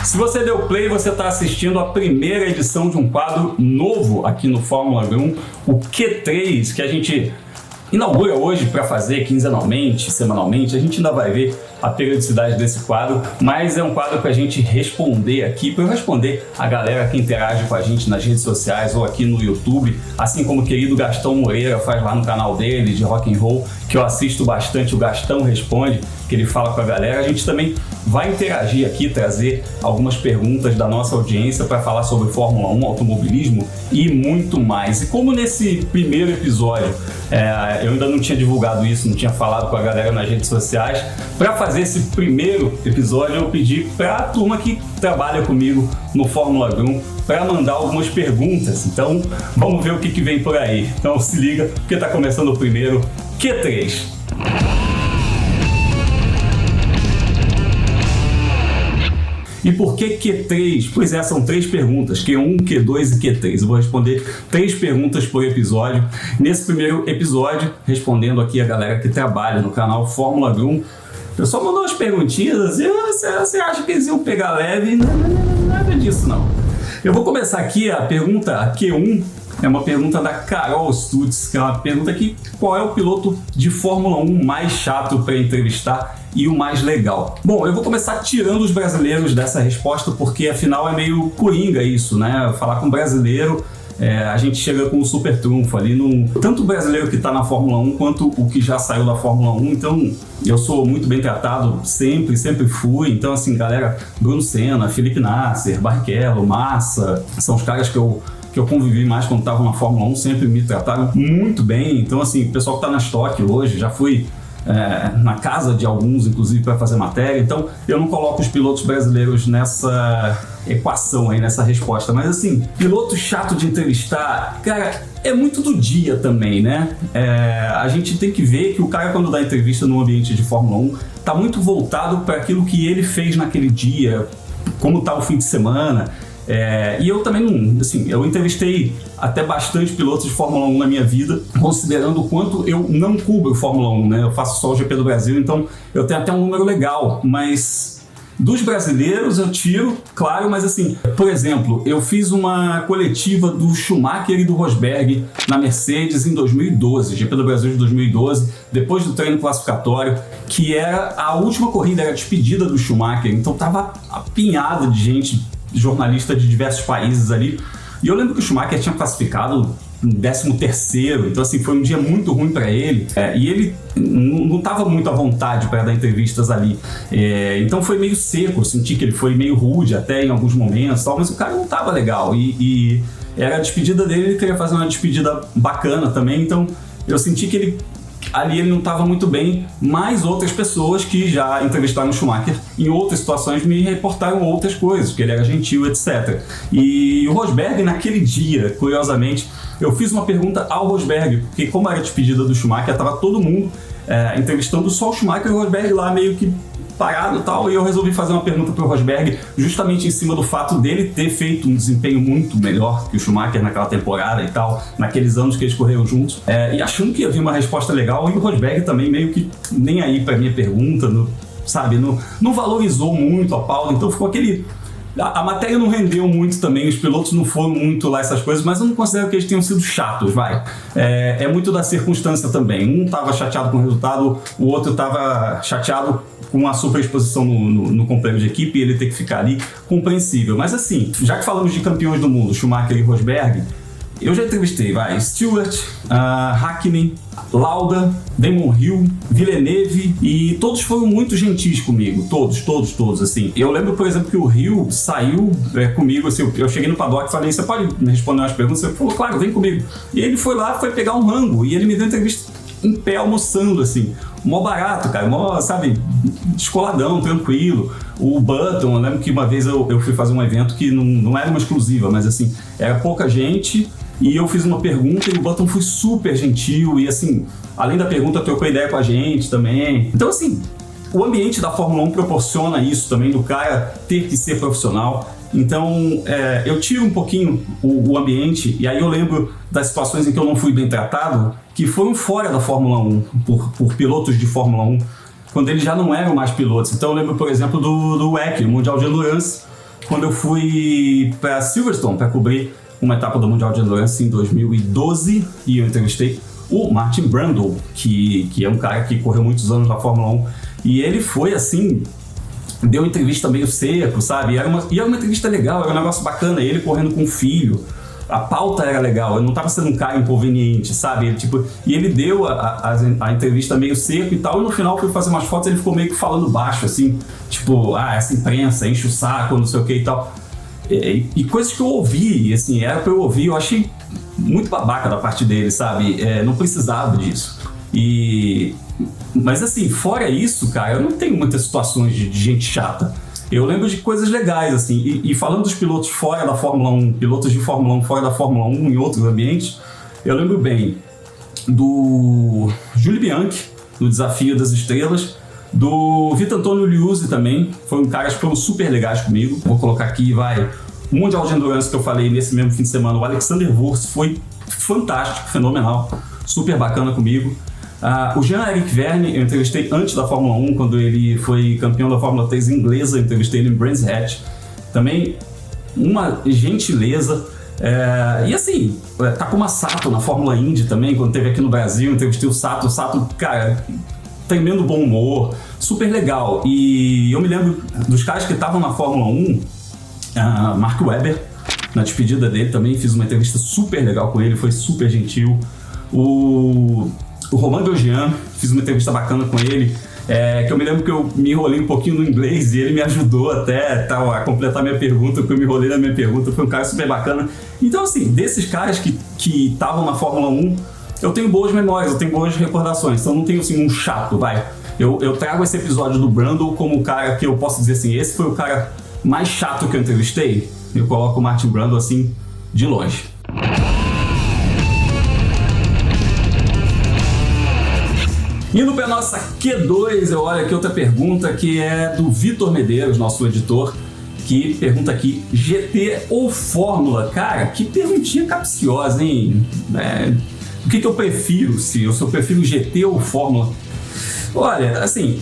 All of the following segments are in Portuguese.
Se você deu play, você está assistindo a primeira edição de um quadro novo aqui no Fórmula 1, o Q3, que a gente inaugura hoje para fazer quinzenalmente, semanalmente. A gente ainda vai ver a periodicidade desse quadro, mas é um quadro para a gente responder aqui, para eu responder a galera que interage com a gente nas redes sociais ou aqui no YouTube, assim como o querido Gastão Moreira faz lá no canal dele de rock and roll, que eu assisto bastante, o Gastão Responde, que ele fala com a galera. A gente também vai interagir aqui, trazer algumas perguntas da nossa audiência para falar sobre Fórmula 1, automobilismo e muito mais. E como nesse primeiro episódio eu ainda não tinha divulgado isso, não tinha falado com a galera nas redes sociais, para fazer esse primeiro episódio eu pedi para a turma que trabalha comigo no Fórmula 1 para mandar algumas perguntas. Então vamos ver o que vem por aí. Então se liga, porque está começando o primeiro Q3. E por que Q3? Pois é, são 3 perguntas, Q1, Q2 e Q3. Eu vou responder 3 perguntas por episódio. Nesse primeiro episódio, respondendo aqui a galera que trabalha no canal Fórmula 1, o pessoal mandou umas perguntinhas assim, você acha que eles iam pegar leve? Não, nada disso não. Eu vou começar aqui a pergunta Q1, é uma pergunta da Carol Stutz, que é uma pergunta aqui: qual é o piloto de Fórmula 1 mais chato para entrevistar e o mais legal? Bom, eu vou começar tirando os brasileiros dessa resposta, porque afinal é meio coringa isso, né? Falar com brasileiro, a gente chega com um super trunfo ali, tanto o brasileiro que está na Fórmula 1 quanto o que já saiu da Fórmula 1. Então eu sou muito bem tratado, sempre fui. Então assim, galera, Bruno Senna, Felipe Nasser, Barrichello, Massa, são os caras que eu convivi mais quando estava na Fórmula 1, sempre me trataram muito bem. Então assim, o pessoal que está na Stock hoje, já fui na casa de alguns, inclusive, para fazer matéria. Então eu não coloco os pilotos brasileiros nessa equação aí, nessa resposta. Mas assim, piloto chato de entrevistar, cara, é muito do dia também, né? A gente tem que ver que o cara, quando dá entrevista no ambiente de Fórmula 1, tá muito voltado para aquilo que ele fez naquele dia, como tá o fim de semana. E eu também não, assim, eu entrevistei até bastante pilotos de Fórmula 1 na minha vida, considerando o quanto eu não cubro Fórmula 1, né? Eu faço só o GP do Brasil, então eu tenho até um número legal, mas dos brasileiros eu tiro, claro, mas assim, por exemplo, eu fiz uma coletiva do Schumacher e do Rosberg na Mercedes em 2012, GP do Brasil de 2012, depois do treino classificatório, que era a última corrida, era a despedida do Schumacher, então tava apinhada de gente, jornalista de diversos países ali, e eu lembro que o Schumacher tinha classificado em 13º, então assim, foi um dia muito ruim para ele, e ele não estava muito à vontade para dar entrevistas ali, então foi meio seco, eu senti que ele foi meio rude até em alguns momentos, tal, mas o cara não estava legal, e era a despedida dele, ele queria fazer uma despedida bacana também, então eu senti que ele não estava muito bem, mas outras pessoas que já entrevistaram o Schumacher em outras situações me reportaram outras coisas, que ele era gentil, etc. E o Rosberg, naquele dia, curiosamente, eu fiz uma pergunta ao Rosberg, porque como era a despedida do Schumacher, estava todo mundo entrevistando só o Schumacher e o Rosberg lá meio que parado e tal, e eu resolvi fazer uma pergunta para o Rosberg justamente em cima do fato dele ter feito um desempenho muito melhor que o Schumacher naquela temporada e tal, naqueles anos que eles correram juntos, e achando que ia vir uma resposta legal, e o Rosberg também meio que nem aí para minha pergunta, não valorizou muito a Paula, então ficou aquele... A matéria não rendeu muito também, os pilotos não foram muito lá essas coisas, mas eu não considero que eles tenham sido chatos, vai. É muito da circunstância também. Um estava chateado com o resultado, o outro estava chateado com a superexposição no companheiro de equipe e ele ter que ficar ali, compreensível. Mas assim, já que falamos de campeões do mundo, Schumacher e Rosberg, eu já entrevistei, Stewart, Hakkinen, Lauda, Damon Hill, Villeneuve, e todos foram muito gentis comigo, todos, assim. Eu lembro, por exemplo, que o Hill saiu comigo, assim, eu cheguei no paddock e falei: você pode me responder umas perguntas? Ele falou: claro, vem comigo. E ele foi lá, foi pegar um rango, e ele me deu entrevista em pé, almoçando, assim. Mó barato, cara, mó, sabe, descoladão, tranquilo. O Button, eu lembro que uma vez eu fui fazer um evento que não era uma exclusiva, mas assim, era pouca gente, e eu fiz uma pergunta e o Button foi super gentil e assim, além da pergunta, trocou ideia com a gente também. Então assim, o ambiente da Fórmula 1 proporciona isso também, do cara ter que ser profissional. Então eu tiro um pouquinho o ambiente, e aí eu lembro das situações em que eu não fui bem tratado, que foram fora da Fórmula 1, por pilotos de Fórmula 1, quando eles já não eram mais pilotos. Então eu lembro, por exemplo, do WEC, o Mundial de Endurance, quando eu fui para Silverstone para cobrir uma etapa do Mundial de Endurance em 2012 e eu entrevistei o Martin Brundle, que é um cara que correu muitos anos na Fórmula 1 e ele foi assim, deu uma entrevista meio seco, sabe? E era uma entrevista legal, era um negócio bacana, ele correndo com o filho. A pauta era legal, ele não estava sendo um cara inconveniente, sabe? E ele deu a entrevista meio seco e tal, e no final foi fazer umas fotos, ele ficou meio que falando baixo, assim, tipo, essa imprensa enche o saco, não sei o que e tal. E coisas que eu ouvi, assim, era pra eu ouvir, eu achei muito babaca da parte dele, sabe? Não precisava disso. Mas assim, fora isso, cara, eu não tenho muitas situações de gente chata. Eu lembro de coisas legais, assim, e falando dos pilotos fora da Fórmula 1, pilotos de Fórmula 1 fora da Fórmula 1 em outros ambientes, eu lembro bem do Júlio Bianchi, no Desafio das Estrelas, do Vitor Antônio Liuzzi também, foram caras que foram super legais comigo. Vou colocar aqui, o Mundial de Endurance que eu falei nesse mesmo fim de semana, o Alexander Wurz foi fantástico, fenomenal, super bacana comigo. O Jean-Eric Verne, eu entrevistei antes da Fórmula 1, quando ele foi campeão da Fórmula 3 inglesa, eu entrevistei ele em Brands Hatch. Também uma gentileza. E assim, Takuma Sato na Fórmula Indy também, quando esteve aqui no Brasil, eu entrevistei o Sato, cara, tremendo bom humor, super legal. E eu me lembro dos caras que estavam na Fórmula 1, Mark Webber, na despedida dele também, fiz uma entrevista super legal com ele, foi super gentil. O Romain Grosjean, fiz uma entrevista bacana com ele, que eu me lembro que eu me enrolei um pouquinho no inglês e ele me ajudou até a completar minha pergunta, porque eu me enrolei na minha pergunta, foi um cara super bacana. Então assim, desses caras que estavam na Fórmula 1, eu tenho boas memórias, eu tenho boas recordações, então não tenho assim um chato, Eu trago esse episódio do Brundle como o cara que eu posso dizer assim, esse foi o cara mais chato que eu entrevistei, eu coloco o Martin Brundle assim, de longe. Indo para a nossa Q2, eu olho aqui outra pergunta que é do Vitor Medeiros, nosso editor, que pergunta aqui, GT ou Fórmula? Cara, que perguntinha capciosa, hein? O que eu prefiro? Se eu prefiro GT ou Fórmula? Olha, assim,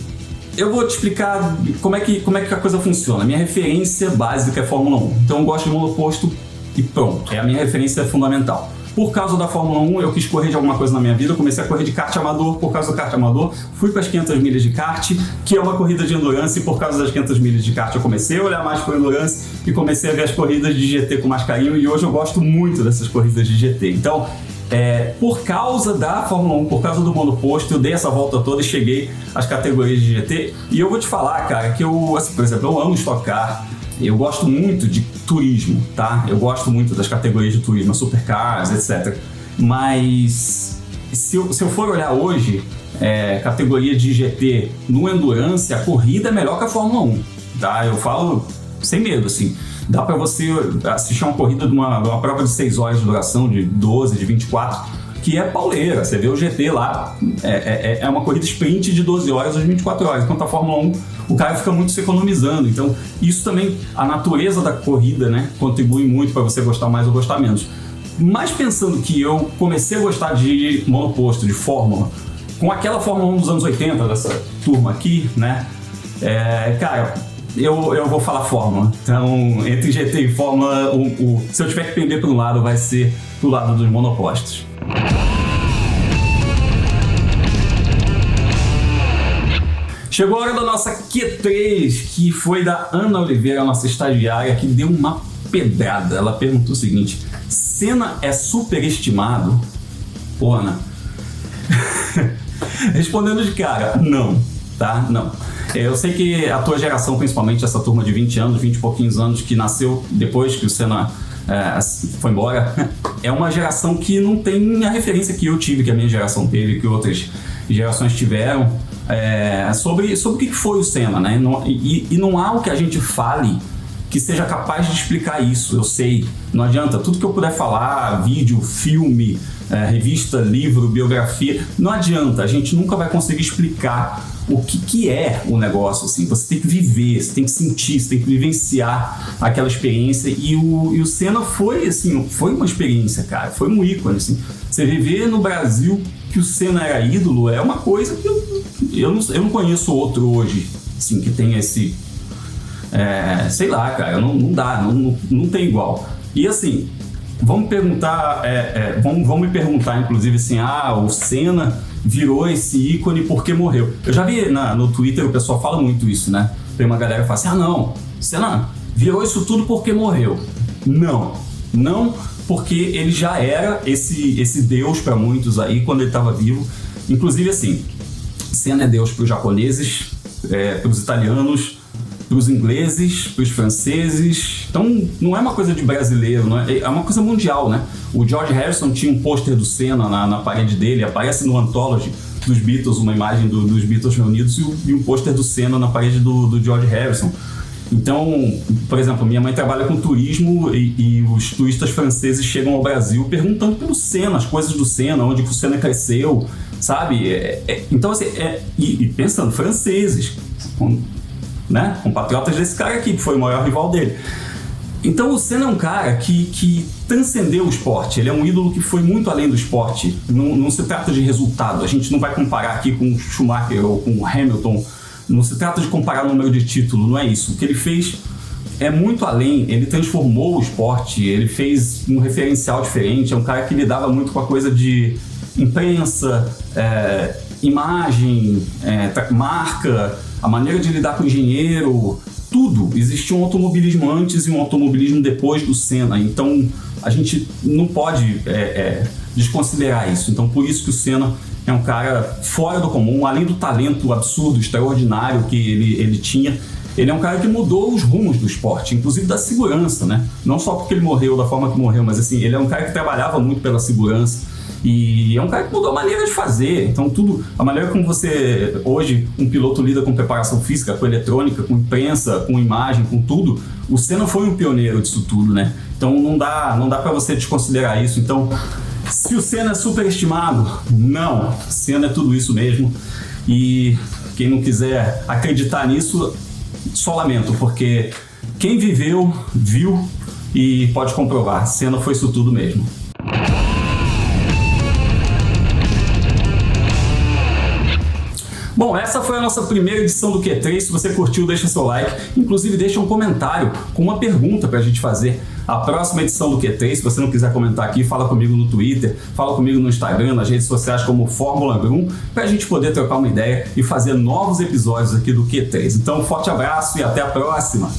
eu vou te explicar como é que a coisa funciona. Minha referência básica é Fórmula 1. Então eu gosto de monoposto e pronto. É a minha referência fundamental. Por causa da Fórmula 1, eu quis correr de alguma coisa na minha vida, eu comecei a correr de kart amador por causa do kart amador, fui para as 500 milhas de kart, que é uma corrida de endurance, e por causa das 500 milhas de kart eu comecei a olhar mais para endurance e comecei a ver as corridas de GT com mais carinho, e hoje eu gosto muito dessas corridas de GT. Então, por causa da Fórmula 1, por causa do monoposto, eu dei essa volta toda e cheguei às categorias de GT, e eu vou te falar, cara, que eu, assim, por exemplo, eu amo Stock Car. Eu gosto muito de turismo, tá? Eu gosto muito das categorias de turismo, supercars, etc. Mas se eu for olhar hoje, categoria de GT no Endurance, a corrida é melhor que a Fórmula 1, tá? Eu falo sem medo, assim. Dá pra você assistir uma corrida de uma prova de 6 horas de duração, de 12, de 24, que é pauleira. Você vê o GT lá, é uma corrida sprint de 12 horas ou de 24 horas, enquanto a Fórmula 1 o cara fica muito se economizando. Então isso também, a natureza da corrida, né, contribui muito para você gostar mais ou gostar menos. Mas pensando que eu comecei a gostar de monoposto, de Fórmula, com aquela Fórmula 1 dos anos 80, dessa turma aqui, né, cara, eu vou falar Fórmula. Então, entre GT e Fórmula, se eu tiver que pender para um lado, vai ser pro lado dos monopostos. Chegou a hora da nossa Q3, que foi da Ana Oliveira, nossa estagiária, que deu uma pedrada. Ela perguntou o seguinte: Senna é superestimado? Pô, Ana. Respondendo de cara, não, tá? Não. Eu sei que a tua geração, principalmente essa turma de 20 anos, 20 e pouquinhos anos, que nasceu depois que o Senna foi embora, é uma geração que não tem a referência que eu tive, que a minha geração teve, que outras gerações tiveram, sobre o que foi o Senna, né? E não há o que a gente fale que seja capaz de explicar isso. Eu sei, não adianta, tudo que eu puder falar, vídeo, filme, revista, livro, biografia, não adianta, a gente nunca vai conseguir explicar o que é o negócio, assim. Você tem que viver, você tem que sentir, você tem que vivenciar aquela experiência, e o Senna foi, assim, foi uma experiência, cara, foi um ícone, assim. Você viver no Brasil que o Senna era ídolo é uma coisa que eu não conheço outro hoje, assim, que tenha sei lá, cara, não dá, não tem igual. E assim, vamos perguntar, vamos me perguntar, inclusive, assim, o Senna virou esse ícone porque morreu. Eu já vi no Twitter, o pessoal fala muito isso, né? Tem uma galera que fala assim, não, Senna virou isso tudo porque morreu. Não, porque ele já era esse deus para muitos aí quando ele estava vivo. Inclusive, assim, Senna é deus para os japoneses, para os italianos, para os ingleses, para os franceses. Então, não é uma coisa de brasileiro, é uma coisa mundial, né? O George Harrison tinha um pôster do Senna na parede dele, aparece no Anthology dos Beatles, uma imagem dos Beatles reunidos e um pôster do Senna na parede do George Harrison. Então, por exemplo, minha mãe trabalha com turismo e os turistas franceses chegam ao Brasil perguntando pelo Senna, as coisas do Senna, onde o Senna cresceu, sabe? Então, assim, e pensando, franceses, compatriotas desse cara aqui, que foi o maior rival dele. Então o Senna é um cara que transcendeu o esporte, ele é um ídolo que foi muito além do esporte, não se trata de resultado, a gente não vai comparar aqui com o Schumacher ou com o Hamilton, não se trata de comparar o número de título, não é isso. O que ele fez é muito além, ele transformou o esporte, ele fez um referencial diferente, é um cara que lidava muito com a coisa de imprensa, imagem, marca, a maneira de lidar com o engenheiro, tudo. Existia um automobilismo antes e um automobilismo depois do Senna, então a gente não pode desconsiderar isso. Então por isso que o Senna é um cara fora do comum, além do talento absurdo, extraordinário que ele tinha, ele é um cara que mudou os rumos do esporte, inclusive da segurança, né? Não só porque ele morreu da forma que morreu, mas assim, ele é um cara que trabalhava muito pela segurança. E é um cara que mudou a maneira de fazer. Então a maneira como você, hoje, um piloto lida com preparação física, com eletrônica, com imprensa, com imagem, com tudo, o Senna foi um pioneiro disso tudo, né? Então não dá para você desconsiderar isso. Então, se o Senna é superestimado, não, o Senna é tudo isso mesmo. E quem não quiser acreditar nisso, só lamento, porque quem viveu, viu e pode comprovar, Senna foi isso tudo mesmo. Bom, essa foi a nossa primeira edição do Q3. Se você curtiu, deixa seu like. Inclusive, deixa um comentário com uma pergunta pra gente fazer. A próxima edição do Q3, se você não quiser comentar aqui, fala comigo no Twitter, fala comigo no Instagram, nas redes sociais como Fórmula Grum, pra gente poder trocar uma ideia e fazer novos episódios aqui do Q3. Então, um forte abraço e até a próxima!